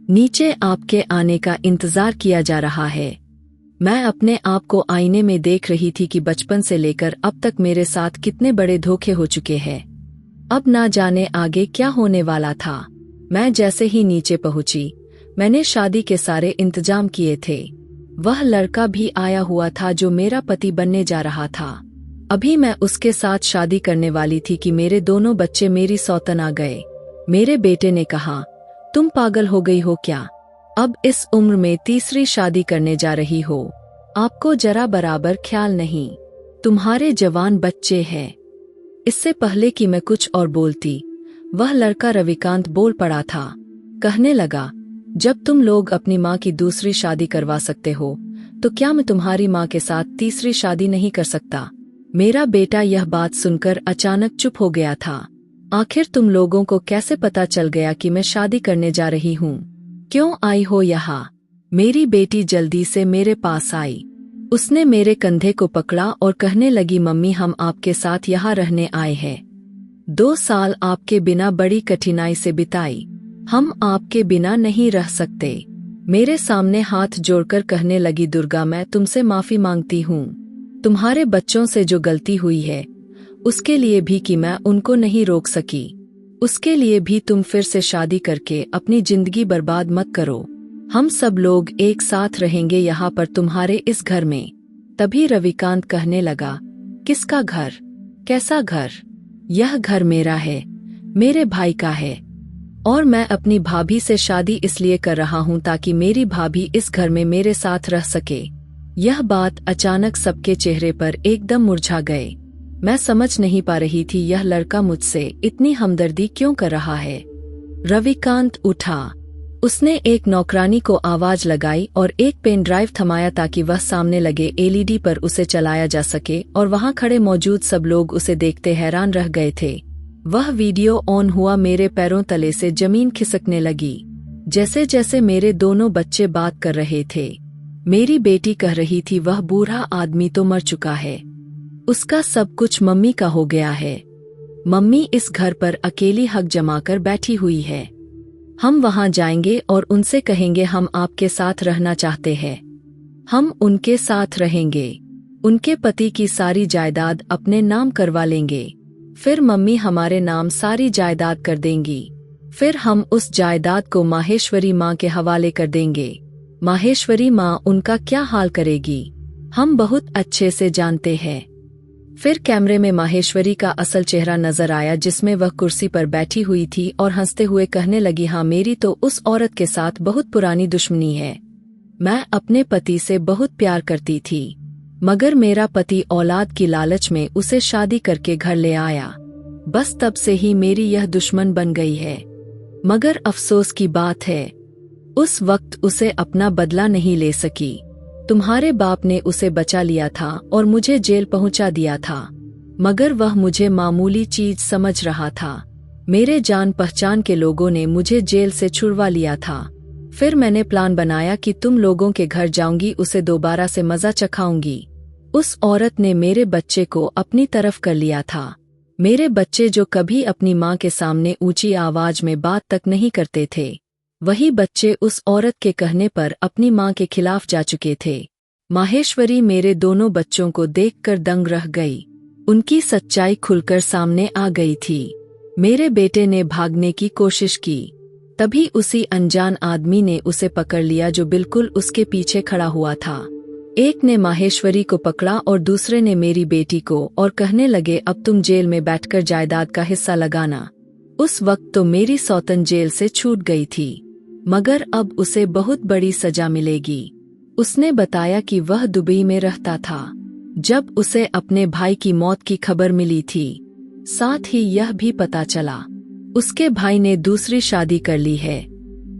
नीचे आपके आने का इंतजार किया जा रहा है। मैं अपने आप को आईने में देख रही थी कि बचपन से लेकर अब तक मेरे साथ कितने बड़े धोखे हो चुके हैं। अब ना जाने आगे क्या होने वाला था। मैं जैसे ही नीचे पहुंची, मैंने शादी के सारे इंतजाम किए थे। वह लड़का भी आया हुआ था जो मेरा पति बनने जा रहा था। अभी मैं उसके साथ शादी करने वाली थी कि मेरे दोनों बच्चे मेरी सौतन आ गए। मेरे बेटे ने कहा, तुम पागल हो गई हो क्या? अब इस उम्र में तीसरी शादी करने जा रही हो? आपको जरा बराबर ख्याल नहीं? तुम्हारे जवान बच्चे हैं। इससे पहले कि मैं कुछ और बोलती, वह लड़का रविकांत बोल पड़ा था। कहने लगा, जब तुम लोग अपनी माँ की दूसरी शादी करवा सकते हो, तो क्या मैं तुम्हारी माँ के साथ तीसरी शादी नहीं कर सकता? मेरा बेटा यह बात सुनकर अचानक चुप हो गया था। आखिर तुम लोगों को कैसे पता चल गया कि मैं शादी करने जा रही हूँ? क्यों आई हो यहाँ? मेरी बेटी जल्दी से मेरे पास आई। उसने मेरे कंधे को पकड़ा और कहने लगी, मम्मी, हम आपके साथ यहाँ रहने आए हैं। 2 साल आपके बिना बड़ी कठिनाई से बिताई। हम आपके बिना नहीं रह सकते। मेरे सामने हाथ जोड़कर कहने लगी, दुर्गा, मैं तुमसे माफी मांगती हूँ। तुम्हारे बच्चों से जो गलती हुई है, उसके लिए भी कि मैं उनको नहीं रोक सकी, उसके लिए भी तुम फिर से शादी करके अपनी जिंदगी बर्बाद मत करो। हम सब लोग एक साथ रहेंगे यहाँ पर तुम्हारे इस घर में। तभी रविकांत कहने लगा, किसका घर? कैसा घर? यह घर मेरा है, मेरे भाई का है, और मैं अपनी भाभी से शादी इसलिए कर रहा हूँ ताकि मेरी भाभी इस घर में मेरे साथ रह सके। यह बात अचानक सबके चेहरे पर एकदम मुरझा गए। मैं समझ नहीं पा रही थी यह लड़का मुझसे इतनी हमदर्दी क्यों कर रहा है। रविकांत उठा। उसने एक नौकरानी को आवाज लगाई और एक पेन ड्राइव थमाया ताकि वह सामने लगे एलईडी पर उसे चलाया जा सके, और वहां खड़े मौजूद सब लोग उसे देखते हैरान रह गए थे। वह वीडियो ऑन हुआ, मेरे पैरों तले से जमीन खिसकने लगी। जैसे जैसे मेरे दोनों बच्चे बात कर रहे थे, मेरी बेटी कह रही थी, वह बूढ़ा आदमी तो मर चुका है, उसका सब कुछ मम्मी का हो गया है। मम्मी इस घर पर अकेली हक जमाकर बैठी हुई है। हम वहां जाएंगे और उनसे कहेंगे हम आपके साथ रहना चाहते हैं। हम उनके साथ रहेंगे, उनके पति की सारी जायदाद अपने नाम करवा लेंगे, फिर मम्मी हमारे नाम सारी जायदाद कर देंगी। फिर हम उस जायदाद को माहेश्वरी माँ के हवाले कर देंगे। माहेश्वरी माँ उनका क्या हाल करेगी, हम बहुत अच्छे से जानते हैं। फिर कैमरे में माहेश्वरी का असल चेहरा नजर आया, जिसमें वह कुर्सी पर बैठी हुई थी और हंसते हुए कहने लगी, हाँ, मेरी तो उस औरत के साथ बहुत पुरानी दुश्मनी है। मैं अपने पति से बहुत प्यार करती थी, मगर मेरा पति औलाद की लालच में उसे शादी करके घर ले आया। बस तब से ही मेरी यह दुश्मन बन गई है। मगर अफसोस की बात है, उस वक्त उसे अपना बदला नहीं ले सकी। तुम्हारे बाप ने उसे बचा लिया था और मुझे जेल पहुंचा दिया था, मगर वह मुझे मामूली चीज समझ रहा था। मेरे जान पहचान के लोगों ने मुझे जेल से छुड़वा लिया था। फिर मैंने प्लान बनाया कि तुम लोगों के घर जाऊंगी, उसे दोबारा से मजा चखाऊंगी। उस औरत ने मेरे बच्चे को अपनी तरफ कर लिया था। मेरे बच्चे जो कभी अपनी माँ के सामने ऊंची आवाज में बात तक नहीं करते थे, वही बच्चे उस औरत के कहने पर अपनी माँ के खिलाफ जा चुके थे। माहेश्वरी मेरे दोनों बच्चों को देखकर दंग रह गई। उनकी सच्चाई खुलकर सामने आ गई थी। मेरे बेटे ने भागने की कोशिश की, तभी उसी अनजान आदमी ने उसे पकड़ लिया जो बिल्कुल उसके पीछे खड़ा हुआ था। एक ने माहेश्वरी को पकड़ा और दूसरे ने मेरी बेटी को, और कहने लगे अब तुम जेल में बैठकर जायदाद का हिस्सा लगाना। उस वक्त तो मेरी सौतन जेल से छूट गई थी, मगर अब उसे बहुत बड़ी सजा मिलेगी। उसने बताया कि वह दुबई में रहता था जब उसे अपने भाई की मौत की खबर मिली थी। साथ ही यह भी पता चला उसके भाई ने दूसरी शादी कर ली है।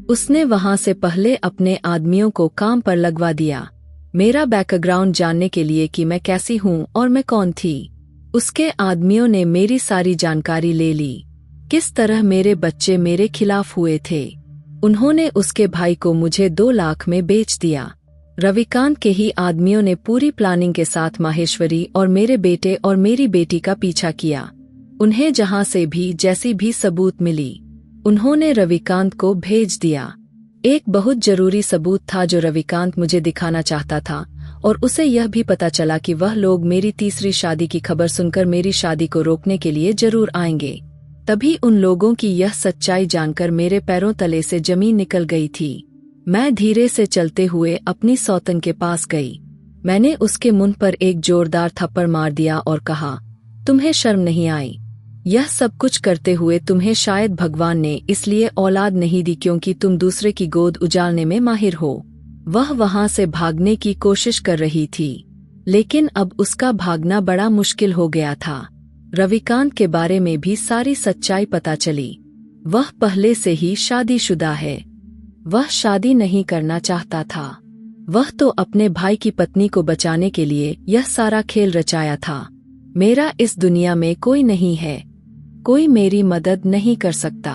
उसने वहां से पहले अपने आदमियों को काम पर लगवा दिया, मेरा बैकग्राउंड जानने के लिए कि मैं कैसी हूँ और मैं कौन थी। उसके आदमियों ने मेरी सारी जानकारी ले ली, किस तरह मेरे बच्चे मेरे खिलाफ हुए थे। उन्होंने उसके भाई को मुझे 2 लाख में बेच दिया। रविकांत के ही आदमियों ने पूरी प्लानिंग के साथ माहेश्वरी और मेरे बेटे और मेरी बेटी का पीछा किया। उन्हें जहां से भी जैसी भी सबूत मिली, उन्होंने रविकांत को भेज दिया। एक बहुत जरूरी सबूत था जो रविकांत मुझे दिखाना चाहता था, और उसे यह भी पता चला कि वह लोग मेरी तीसरी शादी की खबर सुनकर मेरी शादी को रोकने के लिए जरूर आएंगे। तभी उन लोगों की यह सच्चाई जानकर मेरे पैरों तले से जमीन निकल गई थी। मैं धीरे से चलते हुए अपनी सौतन के पास गई। मैंने उसके मुंह पर एक जोरदार थप्पड़ मार दिया और कहा, तुम्हें शर्म नहीं आई? यह सब कुछ करते हुए तुम्हें शायद भगवान ने इसलिए औलाद नहीं दी क्योंकि तुम दूसरे की गोद उजाड़ने में माहिर हो। वह वहां से भागने की कोशिश कर रही थी, लेकिन अब उसका भागना बड़ा मुश्किल हो गया था। रविकांत के बारे में भी सारी सच्चाई पता चली। वह पहले से ही शादीशुदा है। वह शादी नहीं करना चाहता था। वह तो अपने भाई की पत्नी को बचाने के लिए यह सारा खेल रचाया था। मेरा इस दुनिया में कोई नहीं है, कोई मेरी मदद नहीं कर सकता,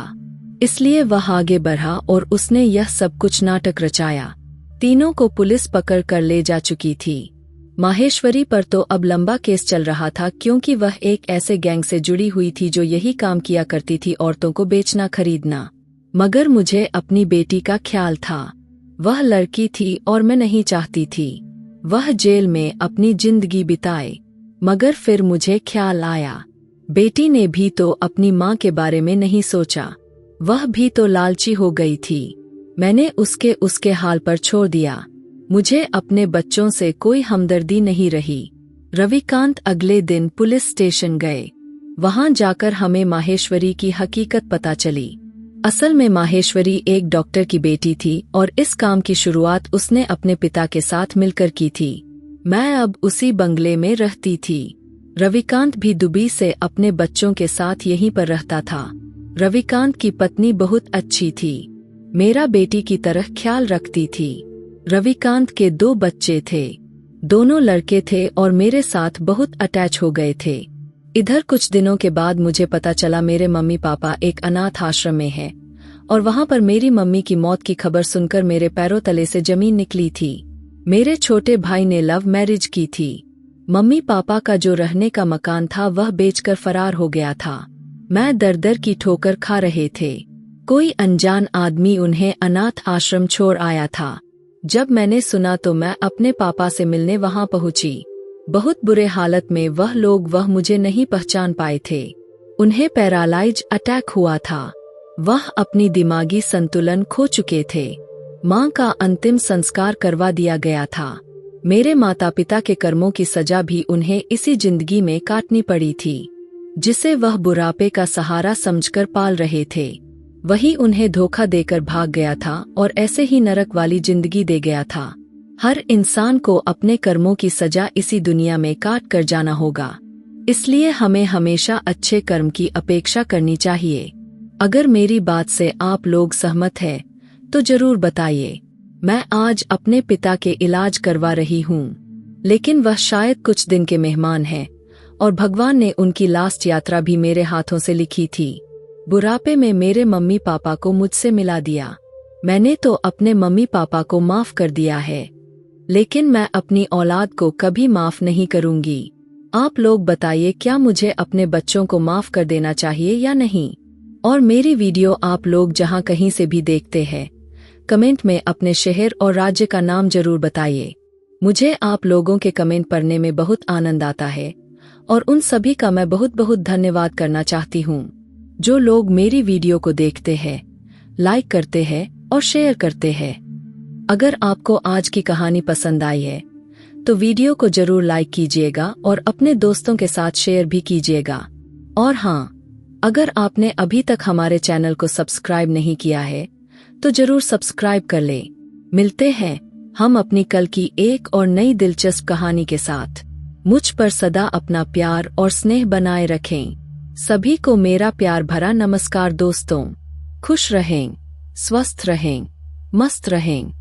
इसलिए वह आगे बढ़ा और उसने यह सब कुछ नाटक रचाया। तीनों को पुलिस पकड़ कर ले जा चुकी थी। माहेश्वरी पर तो अब लंबा केस चल रहा था क्योंकि वह एक ऐसे गैंग से जुड़ी हुई थी जो यही काम किया करती थी, औरतों को बेचना खरीदना। मगर मुझे अपनी बेटी का ख्याल था। वह लड़की थी और मैं नहीं चाहती थी वह जेल में अपनी जिंदगी बिताए। मगर फिर मुझे ख्याल आया, बेटी ने भी तो अपनी माँ के बारे में नहीं सोचा। वह भी तो लालची हो गई थी। मैंने उसके हाल पर छोड़ दिया। मुझे अपने बच्चों से कोई हमदर्दी नहीं रही। रविकांत अगले दिन पुलिस स्टेशन गए। वहां जाकर हमें माहेश्वरी की हकीकत पता चली। असल में माहेश्वरी एक डॉक्टर की बेटी थी और इस काम की शुरुआत उसने अपने पिता के साथ मिलकर की थी। मैं अब उसी बंगले में रहती थी। रविकांत भी दुबई से अपने बच्चों के साथ यहीं पर रहता था। रविकांत की पत्नी बहुत अच्छी थी, मेरा बेटी की तरह ख्याल रखती थी। रविकांत के 2 बच्चे थे, दोनों लड़के थे और मेरे साथ बहुत अटैच हो गए थे। इधर कुछ दिनों के बाद मुझे पता चला मेरे मम्मी पापा एक अनाथ आश्रम में हैं और वहां पर मेरी मम्मी की मौत की खबर सुनकर मेरे पैरों तले से जमीन निकली थी। मेरे छोटे भाई ने लव मैरिज की थी। मम्मी पापा का जो रहने का मकान था वह बेचकर फरार हो गया था। मैं दर दर की ठोकर खा रहे थे। कोई अनजान आदमी उन्हें अनाथ आश्रम छोड़ आया था। जब मैंने सुना तो मैं अपने पापा से मिलने वहां पहुंची। बहुत बुरे हालत में वह मुझे नहीं पहचान पाए थे। उन्हें पैरालाइज अटैक हुआ था। वह अपनी दिमागी संतुलन खो चुके थे। मां का अंतिम संस्कार करवा दिया गया था। मेरे माता पिता के कर्मों की सजा भी उन्हें इसी जिंदगी में काटनी पड़ी थी, जिसे वह बुढ़ापे का सहारा समझकर पाल रहे थे। वही उन्हें धोखा देकर भाग गया था और ऐसे ही नरक वाली जिंदगी दे गया था। हर इंसान को अपने कर्मों की सजा इसी दुनिया में काट कर जाना होगा। इसलिए हमें हमेशा अच्छे कर्म की अपेक्षा करनी चाहिए। अगर मेरी बात से आप लोग सहमत हैं, तो जरूर बताइए। मैं आज अपने पिता के इलाज करवा रही हूँ, लेकिन वह शायद कुछ दिन के मेहमान हैं और भगवान ने उनकी लास्ट यात्रा भी मेरे हाथों से लिखी थी। बुढ़ापे में मेरे मम्मी पापा को मुझसे मिला दिया। मैंने तो अपने मम्मी पापा को माफ कर दिया है, लेकिन मैं अपनी औलाद को कभी माफ नहीं करूंगी। आप लोग बताइए, क्या मुझे अपने बच्चों को माफ कर देना चाहिए या नहीं? और मेरी वीडियो आप लोग जहां कहीं से भी देखते हैं, कमेंट में अपने शहर और राज्य का नाम जरूर बताइए। मुझे आप लोगों के कमेंट पढ़ने में बहुत आनंद आता है और उन सभी का मैं बहुत बहुत धन्यवाद करना चाहती हूँ, जो लोग मेरी वीडियो को देखते हैं, लाइक करते हैं और शेयर करते हैं। अगर आपको आज की कहानी पसंद आई है, तो वीडियो को जरूर लाइक कीजिएगा और अपने दोस्तों के साथ शेयर भी कीजिएगा। और हाँ, अगर आपने अभी तक हमारे चैनल को सब्सक्राइब नहीं किया है, तो जरूर सब्सक्राइब कर लें। मिलते हैं हम अपनी कल की एक और नई दिलचस्प कहानी के साथ। मुझ पर सदा अपना प्यार और स्नेह बनाए रखें। सभी को मेरा प्यार भरा नमस्कार दोस्तों। खुश रहें, स्वस्थ रहें, मस्त रहें।